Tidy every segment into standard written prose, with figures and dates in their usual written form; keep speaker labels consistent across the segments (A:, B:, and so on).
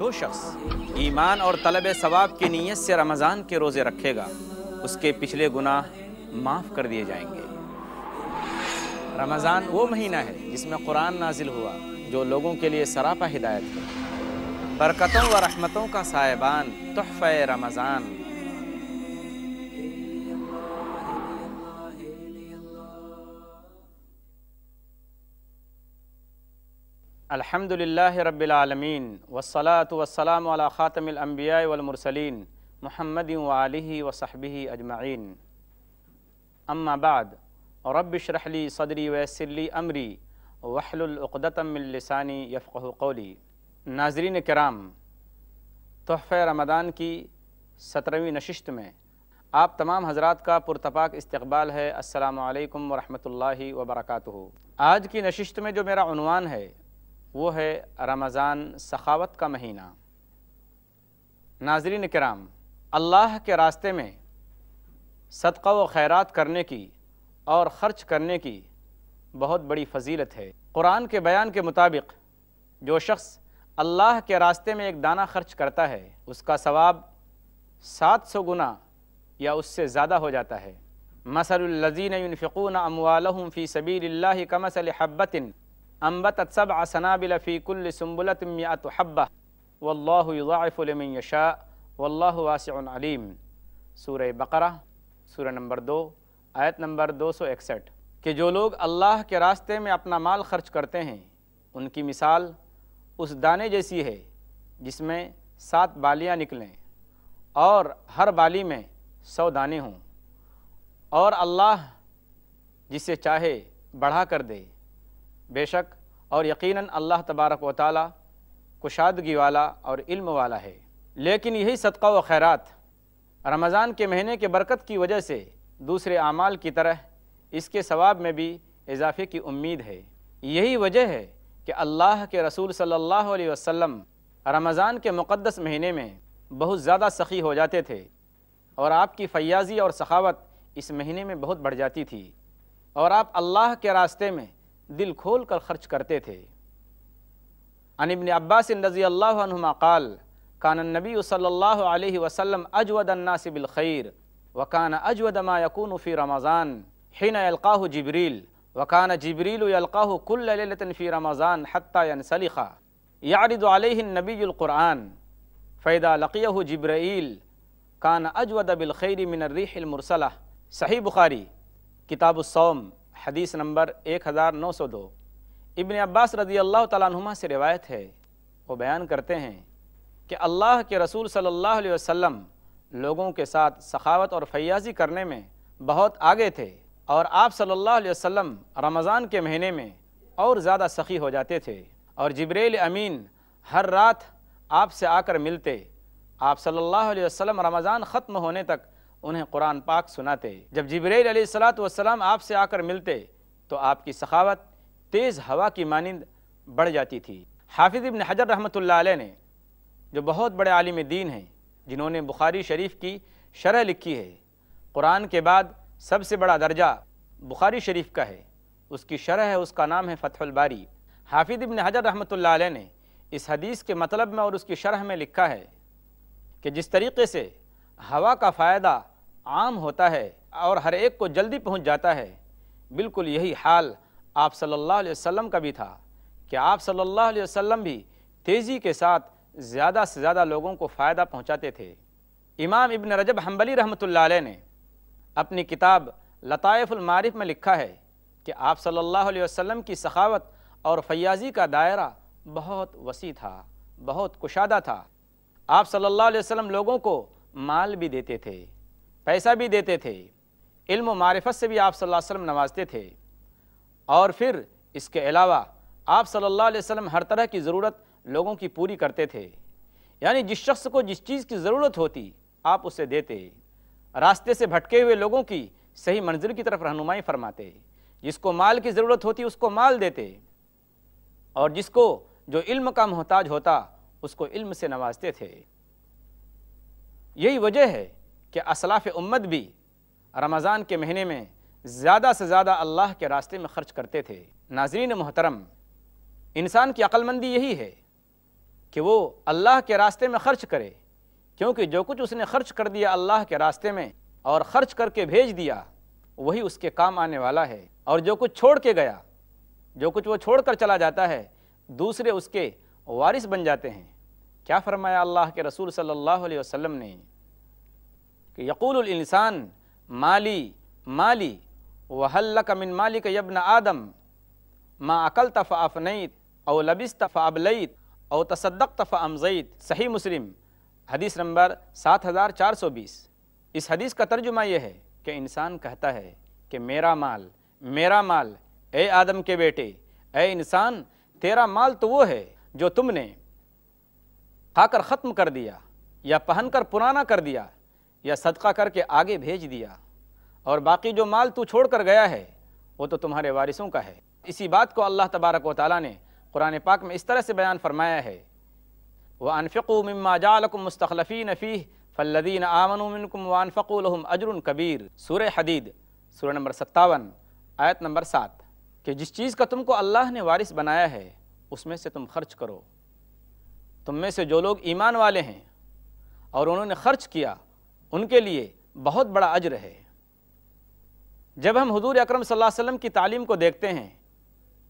A: جو شخص ایمان اور طلب ثواب کی نیت سے رمضان کے روزے رکھے گا اس کے پچھلے گناہ معاف کر دیے جائیں گے۔ رمضان وہ مہینہ ہے جس میں قرآن نازل ہوا جو لوگوں کے لیے سراپا ہدایت ہے۔ برکتوں و رحمتوں کا سائبان تحفہ رمضان۔ الحمد للہ رب العالمین والصلاة والسلام علی خاتم الانبیاء والمرسلین محمد وآلہ وصحبہ اجمعین۔ اما بعد رب اشرح لی صدری ویسر لی امری واحلل عقدۃ من لسانی یفقہوا قولی۔ ناظرین کرام، تحفہ رمضان کی 17ویں نشست میں آپ تمام حضرات کا پرتپاک استقبال ہے۔ السلام علیکم ورحمۃ اللہ وبرکاتہ۔ آج کی نشست میں جو میرا عنوان ہے وہ ہے رمضان سخاوت کا مہینہ۔ ناظرین کرام، اللہ کے راستے میں صدقہ و خیرات کرنے کی اور خرچ کرنے کی بہت بڑی فضیلت ہے۔ قرآن کے بیان کے مطابق جو شخص اللہ کے راستے میں ایک دانہ خرچ کرتا ہے اس کا ثواب 700 گنا یا اس سے زیادہ ہو جاتا ہے۔ مثل الذین ينفقون اموالهم فی سبیل اللہ کمثل حبۃ انبتت 7 سنابل فی کل سنبلۃ 100 حبۃ واللہ یضاعف لمن یشاء واللہ واسع علیم۔ سورہ بقرہ سورہ نمبر 2 آیت نمبر 261۔ کہ جو لوگ اللہ کے راستے میں اپنا مال خرچ کرتے ہیں ان کی مثال اس دانے جیسی ہے جس میں 7 بالیاں نکلیں اور ہر بالی میں 100 دانے ہوں، اور اللہ جسے چاہے بڑھا کر دے۔ بے شک اور یقیناً اللہ تبارک و تعالی کشادگی والا اور علم والا ہے۔ لیکن یہی صدقہ و خیرات رمضان کے مہینے کے برکت کی وجہ سے دوسرے اعمال کی طرح اس کے ثواب میں بھی اضافے کی امید ہے۔ یہی وجہ ہے کہ اللہ کے رسول صلی اللہ علیہ وسلم رمضان کے مقدس مہینے میں بہت زیادہ سخی ہو جاتے تھے، اور آپ کی فیاضی اور سخاوت اس مہینے میں بہت بڑھ جاتی تھی، اور آپ اللہ کے راستے میں دل کھول کر خرچ کرتے تھے۔ عن ابن عباس رضی اللہ عنہما قال کان النبی صلی اللہ علیہ وسلم اجود الناس بالخیر وکان اجود ما یکون فی رمضان حین یلقاہ جبریل وکان جبریل یلقاہ کل لیلۃ فی رمضان حتی ینسلخ یعرض علیہ النبی القرآن فاذا لقیہ جبرائیل کان اجود بالخیر من الریح المرسلہ۔ صحیح بخاری کتاب الصوم حدیث نمبر 1902۔ ابن عباس رضی اللہ تعالیٰ عنہما سے روایت ہے، وہ بیان کرتے ہیں کہ اللہ کے رسول صلی اللہ علیہ وسلم لوگوں کے ساتھ سخاوت اور فیاضی کرنے میں بہت آگے تھے، اور آپ صلی اللہ علیہ وسلم رمضان کے مہینے میں اور زیادہ سخی ہو جاتے تھے، اور جبریل امین ہر رات آپ سے آ کر ملتے۔ آپ صلی اللہ علیہ وسلم رمضان ختم ہونے تک انہیں قرآن پاک سناتے۔ جب جبریل علیہ السلام آپ سے آ کر ملتے تو آپ کی سخاوت تیز ہوا کی مانند بڑھ جاتی تھی۔ حافظ ابن حجر رحمۃ اللہ علیہ نے، جو بہت بڑے عالم دین ہیں، جنہوں نے بخاری شریف کی شرح لکھی ہے، قرآن کے بعد سب سے بڑا درجہ بخاری شریف کا ہے، اس کی شرح ہے، اس کا نام ہے فتح الباری۔ حافظ ابن حجر رحمۃ اللہ علیہ نے اس حدیث کے مطلب میں اور اس کی شرح میں لکھا ہے کہ جس طریقے سے ہوا کا فائدہ عام ہوتا ہے اور ہر ایک کو جلدی پہنچ جاتا ہے، بالکل یہی حال آپ صلی اللہ علیہ وسلم کا بھی تھا کہ آپ صلی اللہ علیہ وسلم بھی تیزی کے ساتھ زیادہ سے زیادہ لوگوں کو فائدہ پہنچاتے تھے۔ امام ابن رجب حنبلی رحمۃ اللہ علیہ نے اپنی کتاب لطائف المعارف میں لکھا ہے کہ آپ صلی اللہ علیہ وسلم کی سخاوت اور فیاضی کا دائرہ بہت وسیع تھا، بہت کشادہ تھا۔ آپ صلی اللہ علیہ وسلم لوگوں کو مال بھی دیتے تھے، پیسہ بھی دیتے تھے، علم و معرفت سے بھی آپ صلی اللہ علیہ وسلم نوازتے تھے، اور پھر اس کے علاوہ آپ صلی اللہ علیہ وسلم ہر طرح کی ضرورت لوگوں کی پوری کرتے تھے۔ یعنی جس شخص کو جس چیز کی ضرورت ہوتی آپ اسے دیتے، راستے سے بھٹکے ہوئے لوگوں کی صحیح منزل کی طرف رہنمائی فرماتے، جس کو مال کی ضرورت ہوتی اس کو مال دیتے، اور جس کو جو علم کا محتاج ہوتا اس کو علم سے نوازتے تھے۔ یہی وجہ ہے کہ اسلاف امت بھی رمضان کے مہینے میں زیادہ سے زیادہ اللہ کے راستے میں خرچ کرتے تھے۔ ناظرین محترم، انسان کی عقل مندی یہی ہے کہ وہ اللہ کے راستے میں خرچ کرے، کیونکہ جو کچھ اس نے خرچ کر دیا اللہ کے راستے میں اور خرچ کر کے بھیج دیا وہی اس کے کام آنے والا ہے، اور جو کچھ چھوڑ کے گیا، جو کچھ وہ چھوڑ کر چلا جاتا ہے دوسرے اس کے وارث بن جاتے ہیں۔ کیا فرمایا اللہ کے رسول صلی اللہ علیہ وسلم نے کہ یقول الانسان مالی مالی وہل لک من مالک یا ابن آدم ما اکلت فافنیت او لبست فابلیت او تصدقت فامضیت۔ صحیح مسلم حدیث نمبر 7420۔ اس حدیث کا ترجمہ یہ ہے کہ انسان کہتا ہے کہ میرا مال، اے آدم کے بیٹے، اے انسان، تیرا مال تو وہ ہے جو تم نے کھا کر ختم کر دیا، یا پہن کر پرانا کر دیا، یا صدقہ کر کے آگے بھیج دیا، اور باقی جو مال تو چھوڑ کر گیا ہے وہ تو تمہارے وارثوں کا ہے۔ اسی بات کو اللہ تبارک و تعالیٰ نے قرآن پاک میں اس طرح سے بیان فرمایا ہے، وَأَنفِقُوا مِمَّا جَعَلَكُمْ مُسْتَخْلَفِينَ فِيهِ فَالَّذِينَ آمَنُوا مِنْكُمْ وَأَنفَقُوا لَهُمْ أَجْرٌ كَبِيرٌ۔ سورہ حدید سورہ نمبر 57 آیت نمبر 7، کہ جس چیز کا تم کو اللہ نے وارث بنایا ہے اس میں سے تم خرچ کرو۔ تم میں سے جو لوگ ایمان والے ہیں اور انہوں نے خرچ کیا ان کے لیے بہت بڑا اجر ہے۔ جب ہم حضور اکرم صلی اللہ علیہ وسلم کی تعلیم کو دیکھتے ہیں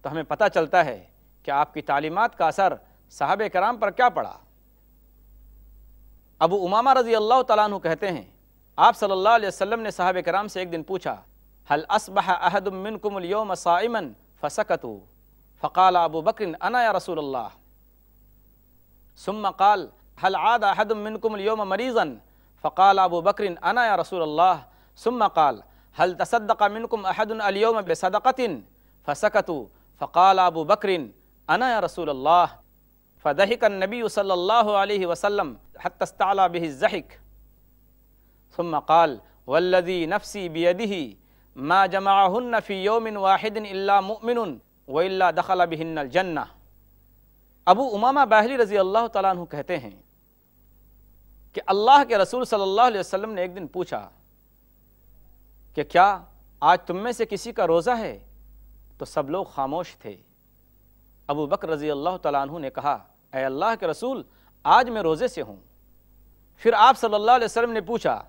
A: تو ہمیں پتہ چلتا ہے کہ آپ کی تعلیمات کا اثر صحابہ کرام پر کیا پڑا۔ ابو امامہ رضی اللہ تعالیٰ عنہ کہتے ہیں آپ صلی اللہ علیہ وسلم نے صحابہ کرام سے ایک دن پوچھا، هل اصبح احد منکم اليوم صائما فسکتوا فقال ابو بکر انا یا رسول اللہ، ثم قال هل عاد احد منکم اليوم مريضا فقال ابو بکر انا یا رسول اللہ، ثم قال هل تصدق منکم احد اليوم بصدقة فسکتوا فقال ابو بکر انا یا رسول اللہ، فضحك النبي صلى الله عليه وسلم حتى استعلى به الضحك، ثم قال والذي نفسي بيده ما جمعهن في يوم واحد الا مؤمن والا دخل بهن الجنہ۔ ابو امامہ باہلی رضی اللہ تعالیٰ عنہ کہتے ہیں کہ اللہ کے رسول صلی اللہ علیہ وسلم نے ایک دن پوچھا کہ کیا آج تم میں سے کسی کا روزہ ہے؟ تو سب لوگ خاموش تھے۔ ابو بکر رضی اللہ تعالیٰ عنہ نے کہا، اے اللہ کے رسول، آج میں روزے سے ہوں۔ پھر آپ صلی اللہ علیہ وسلم نے پوچھا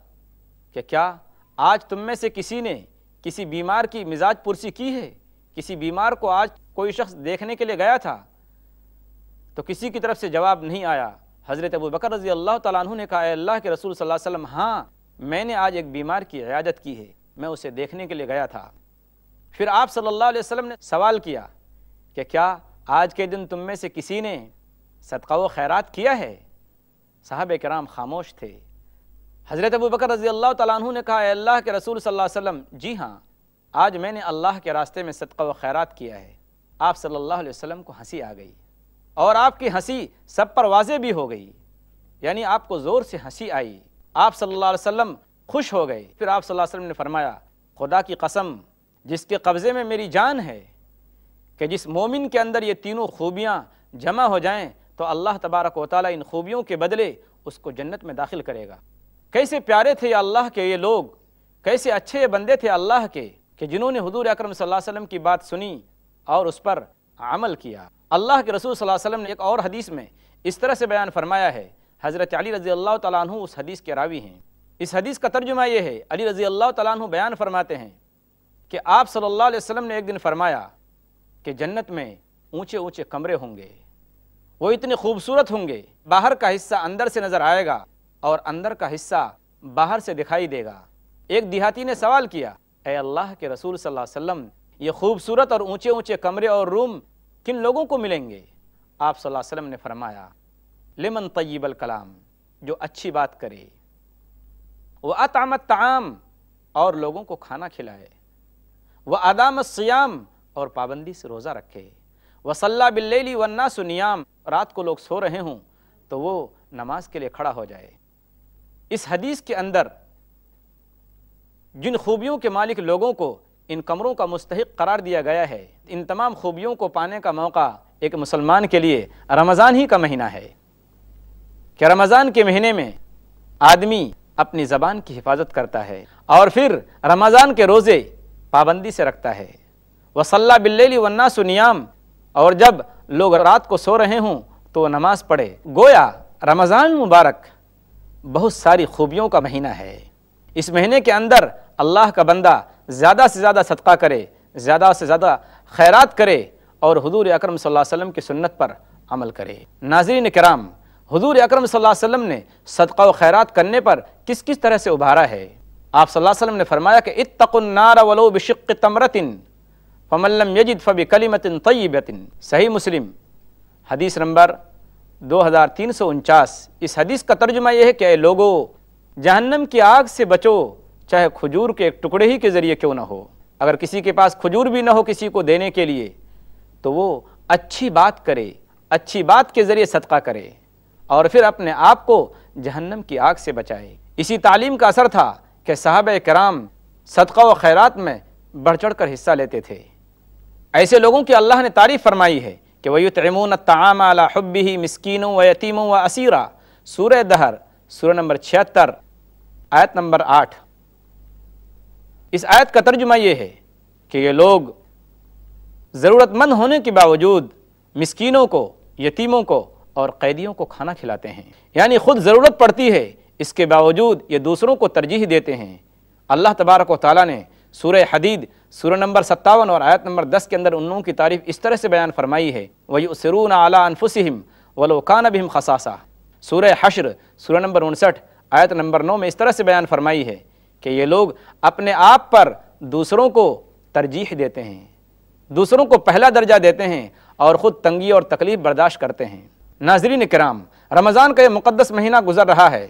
A: کہ کیا آج تم میں سے کسی نے کسی بیمار کی مزاج پرسی کی ہے؟ کسی بیمار کو آج کوئی شخص دیکھنے کے لیے گیا تھا؟ تو کسی کی طرف سے جواب نہیں آیا۔ حضرت ابو بکر رضی اللہ تعالیٰ عنہ نے کہا، اے اللہ کے رسول صلی اللہ علیہ وسلم، ہاں میں نے آج ایک بیمار کی عیادت کی ہے، میں اسے دیکھنے کے لیے گیا تھا۔ پھر آپ صلی اللہ علیہ وسلم نے سوال کیا کہ کیا آج کے دن تم میں سے کسی نے صدقہ و خیرات کیا ہے؟ صحابہ کرام خاموش تھے۔ حضرت ابو بکر رضی اللہ تعالیٰ عنہ نے کہا، اے اللہ کے رسول صلی اللہ علیہ وسلم، جی ہاں آج میں نے اللہ کے راستے میں صدقہ و خیرات کیا ہے۔ آپ صلی اللہ علیہ وسلم کو ہنسی آ گئی، اور آپ کی ہنسی سب پر واضح بھی ہو گئی، یعنی آپ کو زور سے ہنسی آئی۔ آپ صلی اللہ علیہ وسلم خوش ہو گئے۔ پھر آپ صلی اللہ علیہ وسلم نے فرمایا، خدا کی قسم جس کے قبضے میں میری جان ہے، کہ جس مومن کے اندر یہ تینوں خوبیاں جمع ہو جائیں تو اللہ تبارک و تعالیٰ ان خوبیوں کے بدلے اس کو جنت میں داخل کرے گا۔ کیسے پیارے تھے اللہ کے یہ لوگ، کیسے اچھے بندے تھے اللہ کے، کہ جنہوں نے حضور اکرم صلی اللہ علیہ وسلم کی بات سنی اور اس پر عمل کیا۔ اللہ کے رسول صلی اللہ علیہ وسلم نے ایک اور حدیث میں اس طرح سے بیان فرمایا ہے، حضرت علی رضی اللہ تعالیٰ عنہ اس حدیث کے راوی ہیں۔ اس حدیث کا ترجمہ یہ ہے، علی رضی اللہ تعالیٰ عنہ بیان فرماتے ہیں کہ آپ صلی اللہ علیہ وسلم نے ایک دن فرمایا کہ جنت میں اونچے اونچے کمرے ہوں گے، وہ اتنے خوبصورت ہوں گے، باہر کا حصہ اندر سے نظر آئے گا اور اندر کا حصہ باہر سے دکھائی دے گا۔ ایک دیہاتی نے سوال کیا، اے اللہ کے رسول صلی اللہ علیہ وسلم، یہ خوبصورت اور اونچے اونچے کمرے اور روم کن لوگوں کو ملیں گے؟ آپ صلی اللہ علیہ وسلم نے فرمایا، لمن طیب الکلام، جو اچھی بات کرے، وَأَطْعَمَ الطَّعَامَ، اور لوگوں کو کھانا کھلائے، وَأَدَامَ الصِّيَامَ، اور پابندی سے روزہ رکھے، وَصَلَّى بِاللَّيْلِ وَالنَّاسُ نِيَامٌ، رات کو لوگ سو رہے ہوں تو وہ نماز کے لیے کھڑا ہو جائے۔ اس حدیث کے اندر جن خوبیوں کے مالک لوگوں کو ان کمروں کا مستحق قرار دیا گیا ہے، ان تمام خوبیوں کو پانے کا موقع ایک مسلمان کے لیے رمضان ہی کا مہینہ ہے، کہ رمضان کے مہینے میں آدمی اپنی زبان کی حفاظت کرتا ہے اور پھر رمضان کے روزے پابندی سے رکھتا ہے۔ وَصَلَّى بِاللَّيْلِ وَالنَّاسُ نِيَامٌ، اور جب لوگ رات کو سو رہے ہوں تو وہ نماز پڑھے۔ گویا رمضان مبارک بہت ساری خوبیوں کا مہینہ ہے۔ اس مہینے کے اندر اللہ کا بندہ زیادہ سے زیادہ صدقہ کرے، زیادہ سے زیادہ خیرات کرے اور حضور اکرم صلی اللہ علیہ وسلم کی سنت پر عمل کرے۔ ناظرین کرام، حضور اکرم صلی اللہ علیہ وسلم نے صدقہ و خیرات کرنے پر کس کس طرح سے ابھارا ہے؟ آپ صلی اللہ علیہ وسلم نے فرمایا کہ اتقوا النار ولو بشق تمرۃ فمن لم یجد فبکلمۃ طیبۃ۔ صحیح مسلم حدیث نمبر 2349۔ اس حدیث کا ترجمہ یہ ہے کہ اے لوگو، جہنم کی آگ سے بچو، چاہے کھجور کے ایک ٹکڑے ہی کے ذریعے کیوں نہ ہو۔ اگر کسی کے پاس کھجور بھی نہ ہو کسی کو دینے کے لیے، تو وہ اچھی بات کرے، اچھی بات کے ذریعے صدقہ کرے اور پھر اپنے آپ کو جہنم کی آگ سے بچائے۔ اسی تعلیم کا اثر تھا کہ صحابہ کرام صدقہ و خیرات میں بڑھ چڑھ کر حصہ لیتے تھے۔ ایسے لوگوں کی اللہ نے تعریف فرمائی ہے کہ وَيُطْعِمُونَ الطَّعَامَ عَلَىٰ حُبِّهِ مِسْكِينًا وَيَتِيمًا وَأَسِيرًا، سورہ دہر، سورہ نمبر 76، آیت نمبر 8۔ اس آیت کا ترجمہ یہ ہے کہ یہ لوگ ضرورت مند ہونے کے باوجود مسکینوں کو، یتیموں کو اور قیدیوں کو کھانا کھلاتے ہیں، یعنی خود ضرورت پڑتی ہے، اس کے باوجود یہ دوسروں کو ترجیح دیتے ہیں۔ اللہ تبارک و تعالیٰ نے سورہ حدید، سورہ نمبر 57 اور آیت نمبر 10 کے اندر ان لوگوں کی تعریف اس طرح سے بیان فرمائی ہے، وَيُؤْثِرُونَ عَلَىٰ أَنفُسِهِمْ وَلَوْ كَانَ بِهِمْ خَصَاصَةٌ۔ سورہ حشر، سورہ نمبر 59، آیت نمبر 9 میں اس طرح سے بیان فرمائی ہے کہ یہ لوگ اپنے آپ پر دوسروں کو ترجیح دیتے ہیں، دوسروں کو پہلا درجہ دیتے ہیں اور خود تنگی اور تکلیف برداشت کرتے ہیں۔ ناظرین کرام، رمضان کا یہ مقدس مہینہ گزر رہا ہے،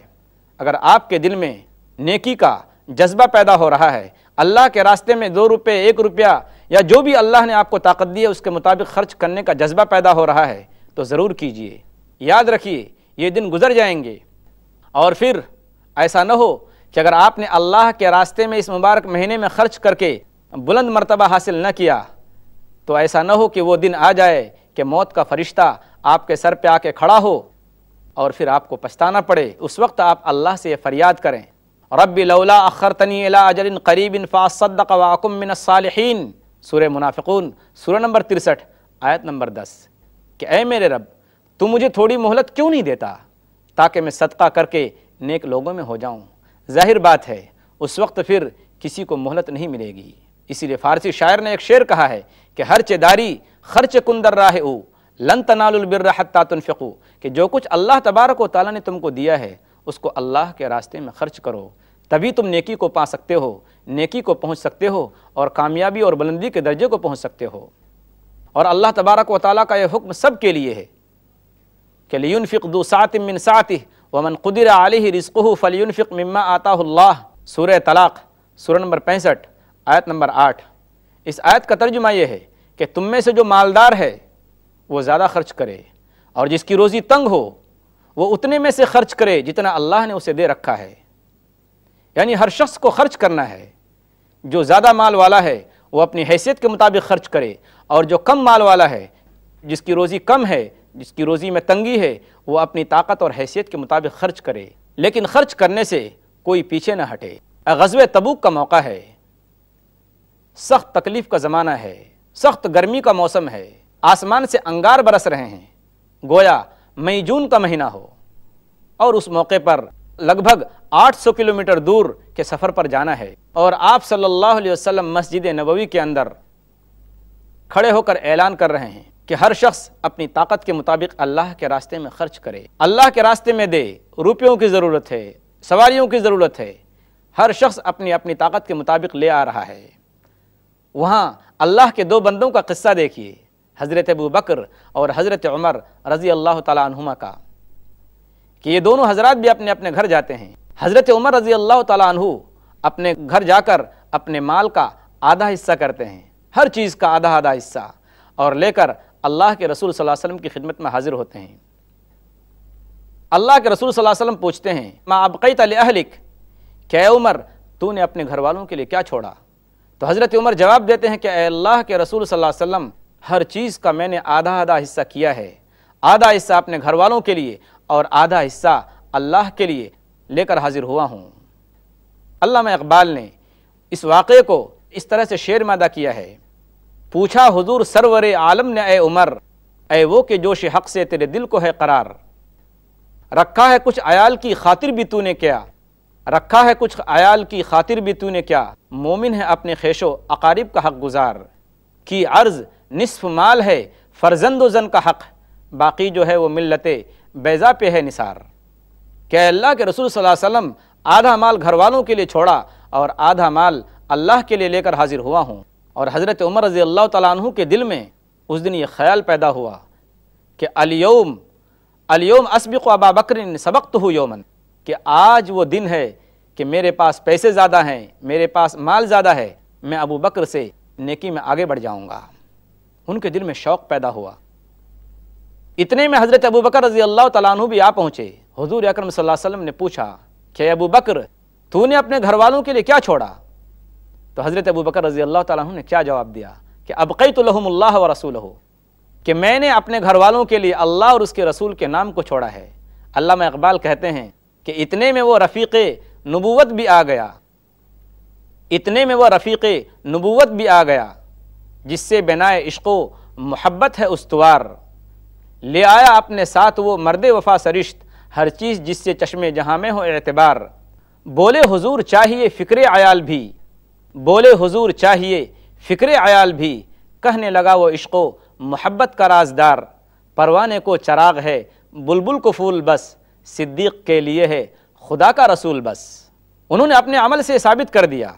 A: اگر آپ کے دل میں نیکی کا جذبہ پیدا ہو رہا ہے، اللہ کے راستے میں 2 روپے، 1 روپیہ یا جو بھی اللہ نے آپ کو طاقت دی ہے اس کے مطابق خرچ کرنے کا جذبہ پیدا ہو رہا ہے تو ضرور کیجئے۔ یاد رکھیے یہ دن گزر جائیں گے اور پھر ایسا نہ ہو کہ اگر آپ نے اللہ کے راستے میں اس مبارک مہینے میں خرچ کر کے بلند مرتبہ حاصل نہ کیا تو ایسا نہ ہو کہ وہ دن آ جائے کہ موت کا فرشتہ آپ کے سر پہ آ کے کھڑا ہو اور پھر آپ کو پچھتانا پڑے۔ اس وقت آپ اللہ سے یہ فریاد کریں، رب لولا اخرتنی الی اجل قریب فاصدق واکن من الصالحین، سورہ منافقون، سورہ نمبر 63، آیت نمبر 10، کہ اے میرے رب تو مجھے تھوڑی مہلت کیوں نہیں دیتا تاکہ میں صدقہ کر کے نیک لوگوں میں ہو جاؤں۔ ظاہر بات ہے اس وقت پھر کسی کو مہلت نہیں ملے گی۔ اسی لیے فارسی شاعر نے ایک شعر کہا ہے کہ ہر چداری خرچ کن در راہ او لن تنالوا البر حتی تنفقوا، کہ جو کچھ اللہ تبارک و تعالیٰ نے تم کو دیا ہے اس کو اللہ کے راستے میں خرچ کرو، تبھی تم نیکی کو پا سکتے ہو، نیکی کو پہنچ سکتے ہو اور کامیابی اور بلندی کے درجے کو پہنچ سکتے ہو۔ اور اللہ تبارک و تعالیٰ کا یہ حکم سب کے لیے ہے کہ لینفق ذو سعۃ من سعتہ ومن قدر علیہ رزقہ فلینفق مما آتاہ اللہ، سورہ طلاق، سورہ نمبر 65، آیت نمبر 8۔ اس آیت کا ترجمہ یہ ہے کہ تم میں سے جو مالدار ہے وہ زیادہ خرچ کرے اور جس کی روزی تنگ ہو وہ اتنے میں سے خرچ کرے جتنا اللہ نے اسے دے رکھا ہے، یعنی ہر شخص کو خرچ کرنا ہے۔ جو زیادہ مال والا ہے وہ اپنی حیثیت کے مطابق خرچ کرے اور جو کم مال والا ہے، جس کی روزی کم ہے، جس کی روزی میں تنگی ہے، وہ اپنی طاقت اور حیثیت کے مطابق خرچ کرے، لیکن خرچ کرنے سے کوئی پیچھے نہ ہٹے۔ غزوہ تبوک کا موقع ہے، سخت تکلیف کا زمانہ ہے، سخت گرمی کا موسم ہے، آسمان سے انگار برس رہے ہیں، گویا مئی جون کا مہینہ ہو، اور اس موقع پر لگ بھگ 800 کلومیٹر دور کے سفر پر جانا ہے، اور آپ صلی اللہ علیہ وسلم مسجد نبوی کے اندر کھڑے ہو کر اعلان کر رہے ہیں کہ ہر شخص اپنی طاقت کے مطابق اللہ کے راستے میں خرچ کرے، اللہ کے راستے میں دے۔ روپیوں کی ضرورت ہے، سواریوں کی ضرورت ہے، ہر شخص اپنی اپنی طاقت کے مطابق لے آ رہا ہے۔ وہاں اللہ کے 2 بندوں کا قصہ دیکھیے، حضرت ابو بکر اور حضرت عمر رضی اللہ تعالیٰ عنہما کا، کہ یہ دونوں حضرات بھی اپنے اپنے گھر جاتے ہیں۔ حضرت عمر رضی اللہ تعالیٰ عنہ اپنے گھر جا کر اپنے مال کا آدھا حصہ کرتے ہیں، ہر چیز کا آدھا آدھا حصہ، اور لے کر اللہ کے رسول صلی اللہ علیہ وسلم کی خدمت میں حاضر ہوتے ہیں۔ اللہ کے رسول صلی اللہ علیہ وسلم پوچھتے ہیں ما ابقیت لأہلک، کہ اے عمر تو نے اپنے گھر والوں کے لیے کیا چھوڑا؟ تو حضرت عمر جواب دیتے ہیں کہ اے اللہ کے رسول صلی اللہ علیہ وسلم، ہر چیز کا میں نے آدھا آدھا حصہ کیا ہے، آدھا حصہ اپنے گھر والوں کے لیے اور آدھا حصہ اللہ کے لیے لے کر حاضر ہوا ہوں۔ علامہ اقبال نے اس واقعے کو اس طرح سے شعر میں ادا کیا ہے، پوچھا حضور سرور عالم نے اے عمر، اے وہ کہ جوش حق سے تیرے دل کو ہے قرار، رکھا ہے کچھ عیال کی خاطر بھی تو نے کیا، رکھا ہے کچھ عیال کی خاطر بھی تو نے کیا، مومن ہے اپنے خیش و اقارب کا حق گزار، کی عرض نصف مال ہے فرزند و زن کا حق، باقی جو ہے وہ ملت بیضا پہ ہے نثار۔ کہ اللہ کے رسول صلی اللہ علیہ وسلم آدھا مال گھر والوں کے لیے چھوڑا اور آدھا مال اللہ کے لیے لے کر حاضر ہوا ہوں۔ اور حضرت عمر رضی اللہ تعالیٰ عنہ کے دل میں اس دن یہ خیال پیدا ہوا کہ الیوم اسبق ابا بکر سبقتہ یومن، کہ آج وہ دن ہے کہ میرے پاس پیسے زیادہ ہیں، میرے پاس مال زیادہ ہے، میں ابو بکر سے نیکی میں آگے بڑھ جاؤں گا۔ ان کے دل میں شوق پیدا ہوا۔ اتنے میں حضرت ابو بکر رضی اللہ تعالیٰ عنہ بھی آ پہنچے۔ حضور اکرم صلی اللہ علیہ وسلم نے پوچھا کہ ابو بکر تو نے اپنے گھر والوں کے لیے کیا چھوڑا؟ تو حضرت ابو بکر رضی اللہ تعالیٰ عنہ نے کیا جواب دیا کہ ابقیت لہم اللہ و رسولہ، کہ میں نے اپنے گھر والوں کے لیے اللہ اور اس کے رسول کے نام کو چھوڑا ہے۔ علامہ اقبال کہتے ہیں کہ اتنے میں وہ رفیق نبوت بھی آ گیا، اتنے میں وہ رفیق نبوت بھی آ گیا، جس سے بنائے عشق و محبت ہے استوار، لے آیا اپنے ساتھ وہ مرد وفا سرشت، ہر چیز جس سے چشم جہاں میں ہو اعتبار۔ بولے حضور چاہیے فکر عیال بھی، بولے حضور چاہیے فکر عیال بھی، کہنے لگا وہ عشق و محبت کا رازدار، پروانے کو چراغ ہے بلبل کو پھول بس، صدیق کے لیے ہے خدا کا رسول بس۔ انہوں نے اپنے عمل سے ثابت کر دیا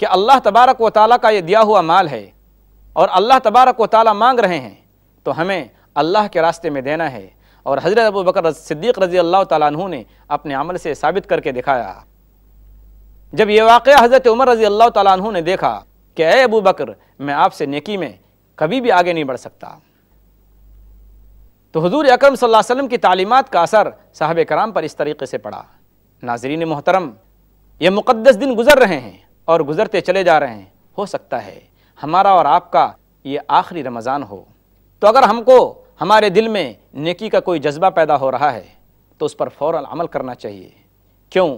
A: کہ اللہ تبارک و تعالیٰ کا یہ دیا ہوا مال ہے اور اللہ تبارک و تعالیٰ مانگ رہے ہیں تو ہمیں اللہ کے راستے میں دینا ہے۔ اور حضرت ابو بکر صدیق رضی اللہ تعالیٰ عنہ نے اپنے عمل سے ثابت کر کے دکھایا۔ جب یہ واقعہ حضرت عمر رضی اللہ تعالیٰ عنہ نے دیکھا کہ اے ابو بکر میں آپ سے نیکی میں کبھی بھی آگے نہیں بڑھ سکتا، تو حضور اکرم صلی اللہ علیہ وسلم کی تعلیمات کا اثر صحابہ کرام پر اس طریقے سے پڑا۔ ناظرین محترم، یہ مقدس دن گزر رہے ہیں اور گزرتے چلے جا رہے ہیں، ہو سکتا ہے ہمارا اور آپ کا یہ آخری رمضان ہو، تو اگر ہم کو ہمارے دل میں نیکی کا کوئی جذبہ پیدا ہو رہا ہے تو اس پر فوراً عمل کرنا چاہیے۔ کیوں؟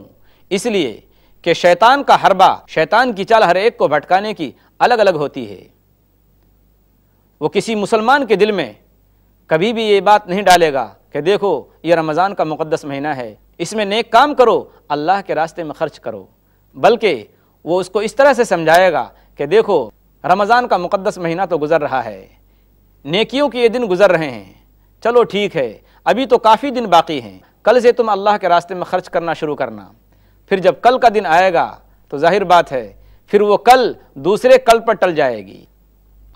A: اس لیے کہ شیطان کا حربہ، شیطان کی چال ہر ایک کو بھٹکانے کی الگ الگ ہوتی ہے۔ وہ کسی مسلمان کے دل میں کبھی بھی یہ بات نہیں ڈالے گا کہ دیکھو یہ رمضان کا مقدس مہینہ ہے، اس میں نیک کام کرو، اللہ کے راستے میں خرچ کرو، بلکہ وہ اس کو اس طرح سے سمجھائے گا کہ دیکھو رمضان کا مقدس مہینہ تو گزر رہا ہے، نیکیوں کے یہ دن گزر رہے ہیں، چلو ٹھیک ہے ابھی تو کافی دن باقی ہیں، کل سے تم اللہ کے راستے میں خرچ کرنا شروع کرنا۔ پھر جب کل کا دن آئے گا تو ظاہر بات ہے پھر وہ کل دوسرے کل پر ٹل جائے گی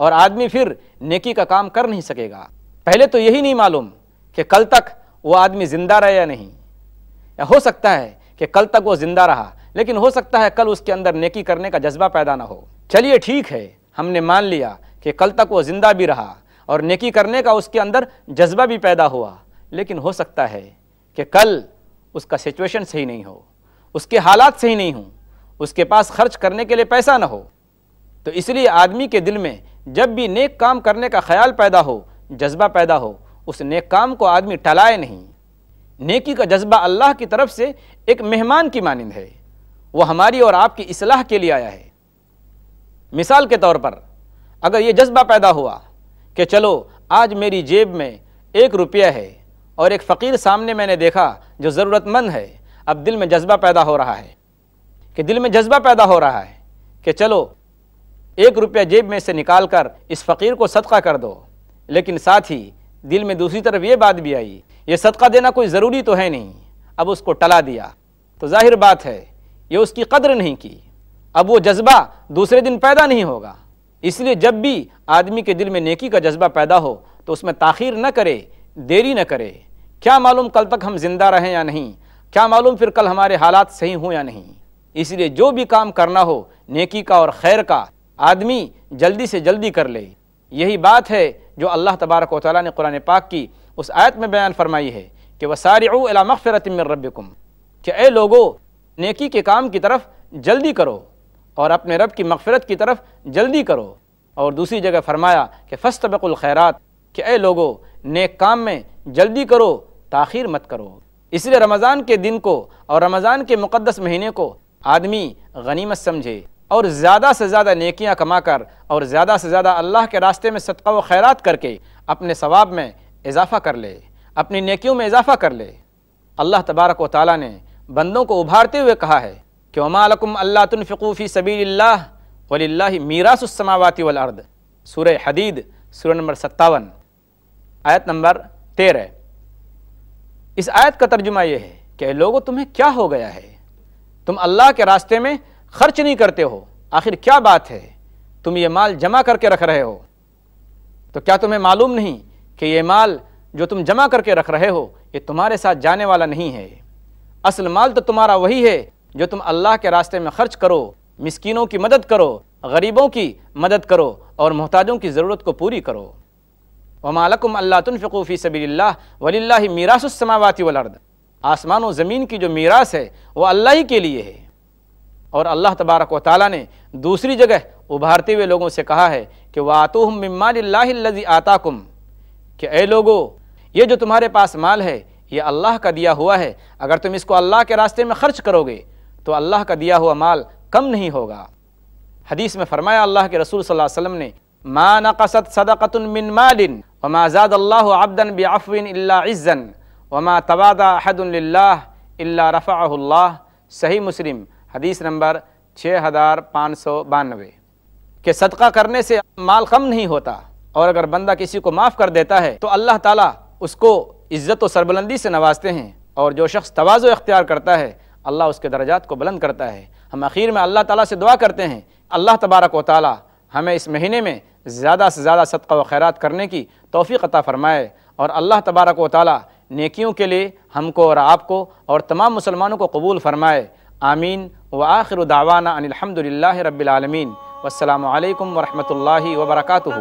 A: اور آدمی پھر نیکی کا کام کر نہیں سکے گا۔ پہلے تو یہی نہیں معلوم کہ کل تک وہ آدمی زندہ رہے یا نہیں، یا ہو سکتا ہے کہ کل تک وہ زندہ رہا لیکن ہو سکتا ہے کل اس کے اندر نیکی کرنے کا جذبہ پیدا نہ ہو۔ چلیے ٹھیک ہے، ہم نے مان لیا کہ کل تک وہ زندہ بھی رہا اور نیکی کرنے کا اس کے اندر جذبہ بھی پیدا ہوا، لیکن ہو سکتا ہے کہ کل اس کا سچویشن صحیح نہیں ہو، اس کے حالات صحیح نہیں ہوں، اس کے پاس خرچ کرنے کے لیے پیسہ نہ ہو۔ تو اس لیے آدمی کے دل میں جب بھی نیک کام کرنے کا خیال پیدا ہو، جذبہ پیدا ہو، اس نیک کام کو آدمی ٹلائے نہیں۔ نیکی کا جذبہ اللہ کی طرف سے ایک مہمان کی مانند ہے، وہ ہماری اور آپ کی اصلاح کے لیے آیا ہے۔ مثال کے طور پر اگر یہ جذبہ پیدا ہوا کہ چلو آج میری جیب میں 1 روپیہ ہے اور ایک فقیر سامنے میں نے دیکھا جو ضرورت مند ہے، اب دل میں جذبہ پیدا ہو رہا ہے کہ چلو 1 روپیہ جیب میں سے نکال کر اس فقیر کو صدقہ کر دو، لیکن ساتھ ہی دل میں دوسری طرف یہ بات بھی آئی یہ صدقہ دینا کوئی ضروری تو ہے نہیں، اب اس کو ٹلا دیا، تو ظاہر بات ہے یہ اس کی قدر نہیں کی، اب وہ جذبہ دوسرے دن پیدا نہیں ہوگا۔ اس لیے جب بھی آدمی کے دل میں نیکی کا جذبہ پیدا ہو تو اس میں تاخیر نہ کرے، دیری نہ کرے، کیا معلوم کل تک ہم زندہ رہیں یا نہیں، کیا معلوم پھر کل ہمارے حالات صحیح ہوں یا نہیں۔ اس لیے جو بھی کام کرنا ہو نیکی کا اور خیر کا، آدمی جلدی سے جلدی کر لے۔ یہی بات ہے جو اللہ تبارک و تعالیٰ نے قرآن پاک کی اس آیت میں بیان فرمائی ہے کہ وَسَارِعُوا إِلَىٰ مَغْفِرَةٍ مِّن رَبِّكُمْ، کہ اے لوگو نیکی کے کام کی طرف جلدی کرو اور اپنے رب کی مغفرت کی طرف جلدی کرو۔ اور دوسری جگہ فرمایا کہ فَاسْتَبِقُوا الْخَيْرَاتِ، کہ اے لوگو نیک کام میں جلدی کرو، تاخیر مت کرو۔ اس لیے رمضان کے دن کو اور رمضان کے مقدس مہینے کو آدمی غنیمت سمجھے، اور زیادہ سے زیادہ نیکیاں کما کر اور زیادہ سے زیادہ اللہ کے راستے میں صدقہ و خیرات کر کے اپنے ثواب میں اضافہ کر لے، اپنی نیکیوں میں اضافہ کر لے۔ اللہ تبارک و تعالیٰ نے بندوں کو ابھارتے ہوئے کہا ہے کہ وَمَا لَكُمْ أَلَّا تُنْفِقُوا فِي سَبِيلِ اللَّهِ وَلِلَّهِ مِيرَاثُ السَّمَاوَاتِ وَالْأَرْضِ، سورہ حدید سورہ نمبر 57 آیت نمبر 13۔ اس آیت کا ترجمہ یہ ہے کہ اے لوگو تمہیں کیا ہو گیا ہے، تم اللہ کے راستے میں خرچ نہیں کرتے ہو، آخر کیا بات ہے؟ تم یہ مال جمع کر کے رکھ رہے ہو، تو کیا تمہیں معلوم نہیں کہ یہ مال جو تم جمع کر کے رکھ رہے ہو یہ تمہارے ساتھ جانے والا نہیں ہے؟ اصل مال تو تمہارا وہی ہے جو تم اللہ کے راستے میں خرچ کرو، مسکینوں کی مدد کرو، غریبوں کی مدد کرو اور محتاجوں کی ضرورت کو پوری کرو۔ وَمَا لَكُمْ أَلَّا تُنْفِقُوا فِي سَبِيلِ اللَّهِ وَلِلَّهِ مِيرَاثُ السَّمَاوَاتِ وَالْأَرْضِ، آسمان و زمین کی جو میراث ہے وہ اللہ ہی کے لیے ہے۔ اور اللہ تبارک و تعالیٰ نے دوسری جگہ ابھارتے ہوئے لوگوں سے کہا ہے کہ وَآتُوهُم مِّن مَّالِ اللَّهِ الَّذِي آتَاكُمْ، کہ اے لوگو یہ جو تمہارے پاس مال ہے یہ اللہ کا دیا ہوا ہے، اگر تم اس کو اللہ کے راستے میں خرچ کرو گے تو اللہ کا دیا ہوا مال کم نہیں ہوگا۔ حدیث میں فرمایا اللہ کے رسول صلی اللہ علیہ وسلم نے ما نقصت صدقۃ من مال وما زاد اللہ عبدا بعفو الا عزا وما تواضع احد للہ الا رفعہ اللہ، صحیح مسلم حدیث نمبر 6592، کہ صدقہ کرنے سے مال کم نہیں ہوتا، اور اگر بندہ کسی کو معاف کر دیتا ہے تو اللہ تعالیٰ اس کو عزت و سربلندی سے نوازتے ہیں، اور جو شخص تواضع اختیار کرتا ہے اللہ اس کے درجات کو بلند کرتا ہے۔ ہم اخیر میں اللہ تعالیٰ سے دعا کرتے ہیں اللہ تبارک و تعالیٰ ہمیں اس مہینے میں زیادہ سے زیادہ صدقہ و خیرات کرنے کی توفیق عطا فرمائے، اور اللہ تبارک و تعالیٰ نیکیوں کے لیے ہم کو اور آپ کو اور تمام مسلمانوں کو قبول فرمائے، آمین۔ وآخر دعوانا ان الحمد للہ رب العالمین، والسلام علیکم ورحمۃ اللہ وبرکاتہ۔